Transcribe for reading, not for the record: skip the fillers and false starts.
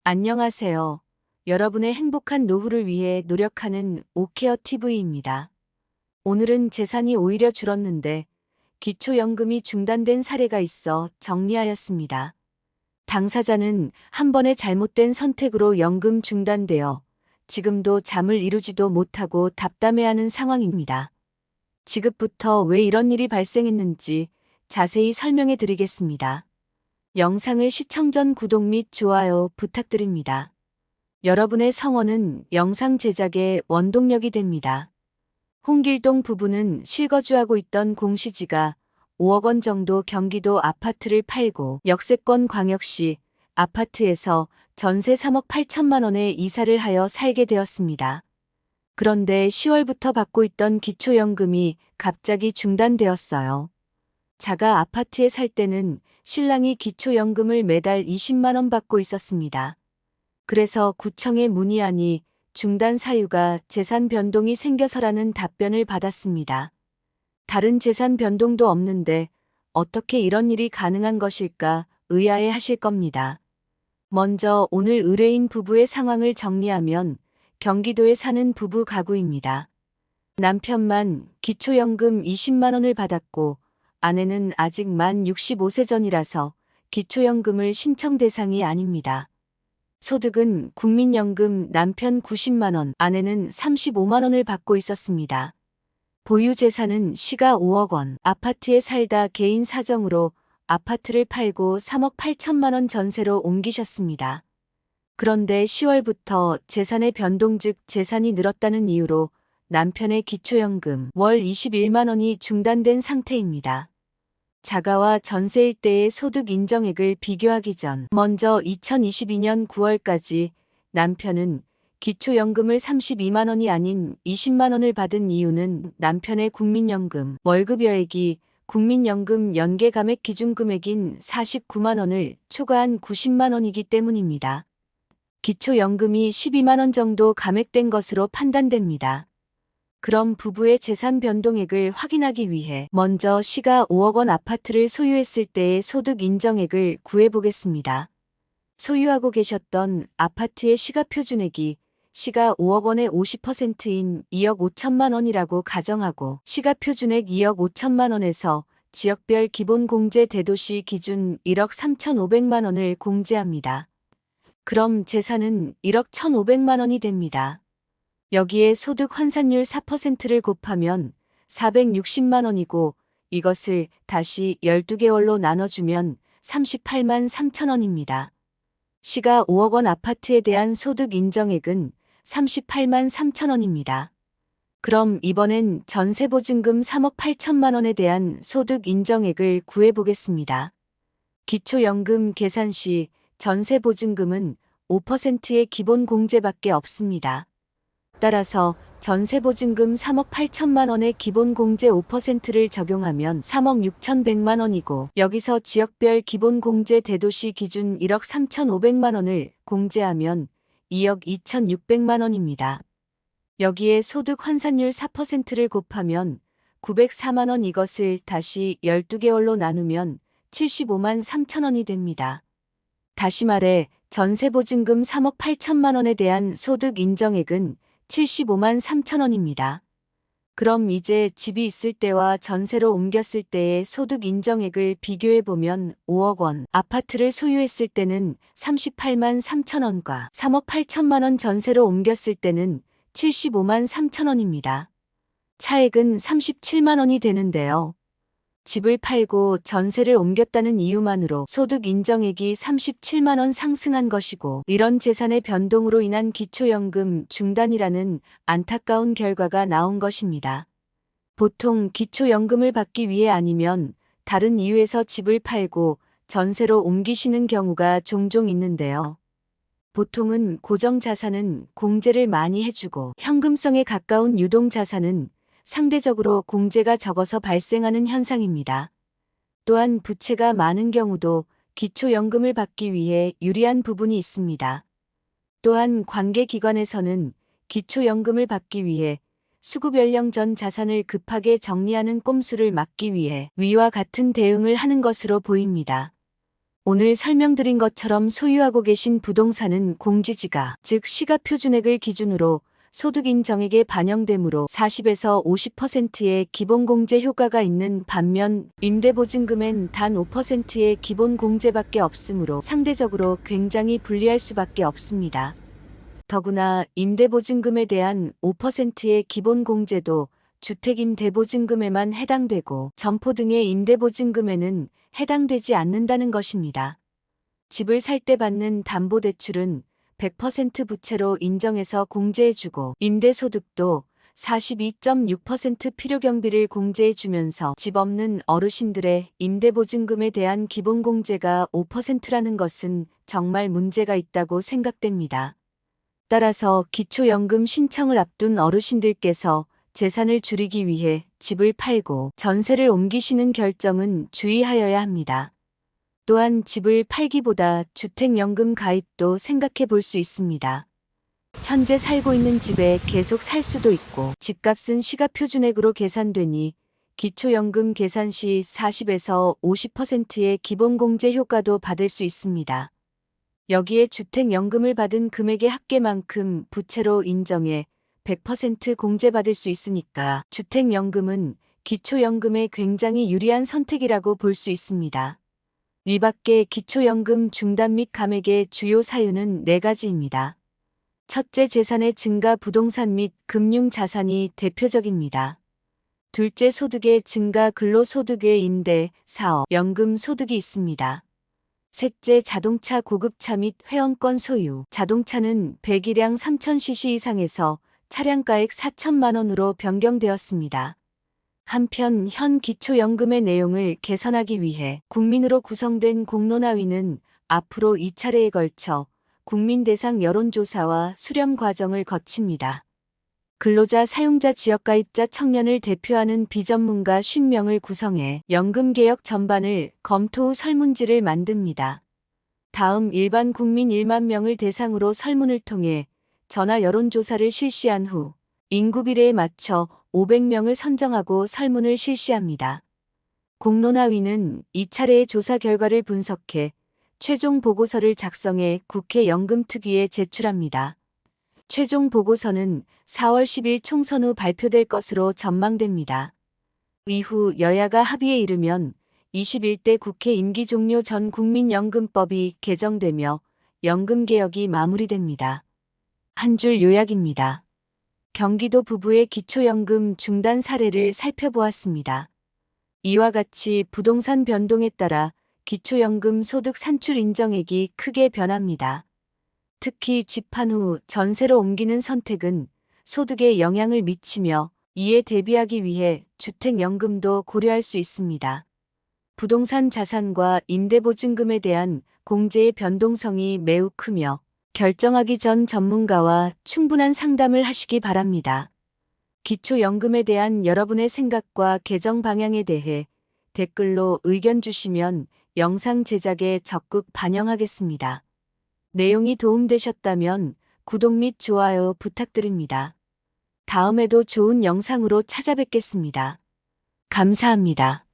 안녕하세요. 여러분의 행복한 노후를 위해 노력하는 오케어 TV입니다. 오늘은 재산이 오히려 줄었는데 기초연금이 중단된 사례가 있어 정리하였습니다. 당사자는 한 번의 잘못된 선택으로 연금 중단되어 지금도 잠을 이루지도 못하고 답답해하는 상황입니다. 지금부터 왜 이런 일이 발생했는지 자세히 설명해 드리겠습니다. 영상을 시청 전 구독 및 좋아요 부탁드립니다. 여러분의 성원은 영상 제작에 원동력이 됩니다. 홍길동 부부는 실거주하고 있던 공시지가 5억 원 정도 경기도 아파트를 팔고 역세권 광역시 아파트에서 전세 3억 8천만 원에 이사를 하여 살게 되었습니다. 그런데 10월부터 받고 있던 기초연금이 갑자기 중단되었어요. 자가 아파트에 살 때는 신랑이 기초연금을 매달 20만 원 받고 있었습니다. 그래서 구청에 문의하니 중단 사유가 재산 변동이 생겨서라는 답변을 받았습니다. 다른 재산 변동도 없는데 어떻게 이런 일이 가능한 것일까 의아해 하실 겁니다. 먼저 오늘 의뢰인 부부의 상황을 정리하면 경기도에 사는 부부 가구입니다. 남편만 기초연금 20만 원을 받았고 아내는 아직 만 65세 전이라서 기초연금을 신청 대상이 아닙니다. 소득은 국민연금 남편 90만 원, 아내는 35만 원을 받고 있었습니다. 보유 재산은 시가 5억 원, 아파트에 살다 개인 사정으로 아파트를 팔고 3억 8천만 원 전세로 옮기셨습니다. 그런데 10월부터 재산의 변동 즉 재산이 늘었다는 이유로 남편의 기초연금 월 21만 원이 중단된 상태입니다. 자가와 전세일 때의 소득 인정액을 비교하기 전 먼저 2022년 9월까지 남편은 기초연금을 32만 원이 아닌 20만 원을 받은 이유는 남편의 국민연금 월급여액이 국민연금 연계 감액 기준 금액인 49만 원을 초과한 90만 원이기 때문입니다. 기초연금이 12만 원 정도 감액된 것으로 판단됩니다. 그럼 부부의 재산 변동액을 확인하기 위해 먼저 시가 5억 원 아파트를 소유했을 때의 소득 인정액을 구해보겠습니다. 소유하고 계셨던 아파트의 시가표준액이 시가 5억 원의 50%인 2억 5천만 원이라고 가정하고 시가표준액 2억 5천만 원에서 지역별 기본공제 대도시 기준 1억 3,500만 원을 공제합니다. 그럼 재산은 1억 1,500만 원이 됩니다. 여기에 소득 환산율 4%를 곱하면 460만 원이고 이것을 다시 12개월로 나눠주면 38만 3천 원입니다. 시가 5억 원 아파트에 대한 소득 인정액은 38만 3천 원입니다. 그럼 이번엔 전세보증금 3억 8천만 원에 대한 소득 인정액을 구해보겠습니다. 기초연금 계산 시 전세보증금은 5%의 기본 공제밖에 없습니다. 따라서 전세보증금 3억 8천만 원의 기본공제 5%를 적용하면 3억 6,100만 원이고 여기서 지역별 기본공제 대도시 기준 1억 3,500만 원을 공제하면 2억 2,600만 원입니다. 여기에 소득 환산율 4%를 곱하면 904만 원 이것을 다시 12개월로 나누면 75만 3천 원이 됩니다. 다시 말해 전세보증금 3억 8천만 원에 대한 소득 인정액은 75만 3천 원입니다. 그럼 이제 집이 있을 때와 전세로 옮겼을 때의 소득 인정액을 비교해보면 5억 원 아파트를 소유했을 때는 38만 3천 원과 3억 8천만 원 전세로 옮겼을 때는 75만 3천 원입니다. 차액은 37만 원이 되는데요. 집을 팔고 전세를 옮겼다는 이유만으로 소득 인정액이 37만 원 상승한 것이고 이런 재산의 변동으로 인한 기초연금 중단이라는 안타까운 결과가 나온 것입니다. 보통 기초연금을 받기 위해 아니면 다른 이유에서 집을 팔고 전세로 옮기시는 경우가 종종 있는데요. 보통은 고정자산은 공제를 많이 해주고 현금성에 가까운 유동자산은 상대적으로 공제가 적어서 발생하는 현상입니다. 또한 부채가 많은 경우도 기초연금을 받기 위해 유리한 부분이 있습니다. 또한 관계기관에서는 기초연금을 받기 위해 수급 연령 전 자산을 급하게 정리하는 꼼수를 막기 위해 위와 같은 대응을 하는 것으로 보입니다. 오늘 설명드린 것처럼 소유하고 계신 부동산은 공지지가, 즉 시가표준액을 기준으로 소득 인정액에 반영되므로 40에서 50%의 기본공제 효과가 있는 반면 임대보증금엔 단 5%의 기본공제밖에 없으므로 상대적으로 굉장히 불리할 수밖에 없습니다. 더구나 임대보증금에 대한 5%의 기본공제도 주택임대보증금에만 해당되고 점포 등의 임대보증금에는 해당되지 않는다는 것입니다. 집을 살 때 받는 담보대출은 100% 부채로 인정해서 공제해주고 임대소득도 42.6% 필요경비를 공제해주면서 집 없는 어르신들의 임대보증금에 대한 기본공제가 5%라는 것은 정말 문제가 있다고 생각됩니다. 따라서 기초연금 신청을 앞둔 어르신들께서 재산을 줄이기 위해 집을 팔고 전세를 옮기시는 결정은 주의하여야 합니다. 또한 집을 팔기보다 주택연금 가입도 생각해 볼 수 있습니다. 현재 살고 있는 집에 계속 살 수도 있고 집값은 시가표준액으로 계산되니 기초연금 계산 시 40에서 50%의 기본공제 효과도 받을 수 있습니다. 여기에 주택연금을 받은 금액의 합계만큼 부채로 인정해 100% 공제받을 수 있으니까 주택연금은 기초연금에 굉장히 유리한 선택이라고 볼 수 있습니다. 이 밖에 기초연금 중단 및 감액의 주요 사유는 4가지입니다. 첫째, 재산의 증가, 부동산 및 금융자산이 대표적입니다. 둘째, 소득의 증가, 근로소득의 임대, 사업, 연금 소득이 있습니다. 셋째, 자동차 고급차 및 회원권 소유. 자동차는 배기량 3000cc 이상에서 차량가액 4천만 원으로 변경되었습니다. 한편 현 기초연금의 내용을 개선하기 위해 국민으로 구성된 공론화위는 앞으로 2차례에 걸쳐 국민 대상 여론조사와 수렴 과정을 거칩니다. 근로자, 사용자, 지역가입자, 청년을 대표하는 비전문가 50명을 구성해 연금개혁 전반을 검토 후 설문지를 만듭니다. 다음 일반 국민 1만 명을 대상으로 설문을 통해 전화 여론조사를 실시한 후 인구 비례에 맞춰 500명을 선정하고 설문을 실시합니다. 공론화위는 2차례의 조사 결과를 분석해 최종 보고서를 작성해 국회 연금특위에 제출합니다. 최종 보고서는 4월 10일 총선 후 발표될 것으로 전망됩니다. 이후 여야가 합의에 이르면 21대 국회 임기 종료 전 국민연금법이 개정되며 연금개혁이 마무리됩니다. 한 줄 요약입니다. 경기도 부부의 기초연금 중단 사례를 살펴보았습니다. 이와 같이 부동산 변동에 따라 기초연금 소득 산출 인정액이 크게 변합니다. 특히 집판 후 전세로 옮기는 선택은 소득에 영향을 미치며 이에 대비하기 위해 주택연금도 고려할 수 있습니다. 부동산 자산과 임대보증금에 대한 공제의 변동성이 매우 크며 결정하기 전 전문가와 충분한 상담을 하시기 바랍니다. 기초연금에 대한 여러분의 생각과 개정 방향에 대해 댓글로 의견 주시면 영상 제작에 적극 반영하겠습니다. 내용이 도움되셨다면 구독 및 좋아요 부탁드립니다. 다음에도 좋은 영상으로 찾아뵙겠습니다. 감사합니다.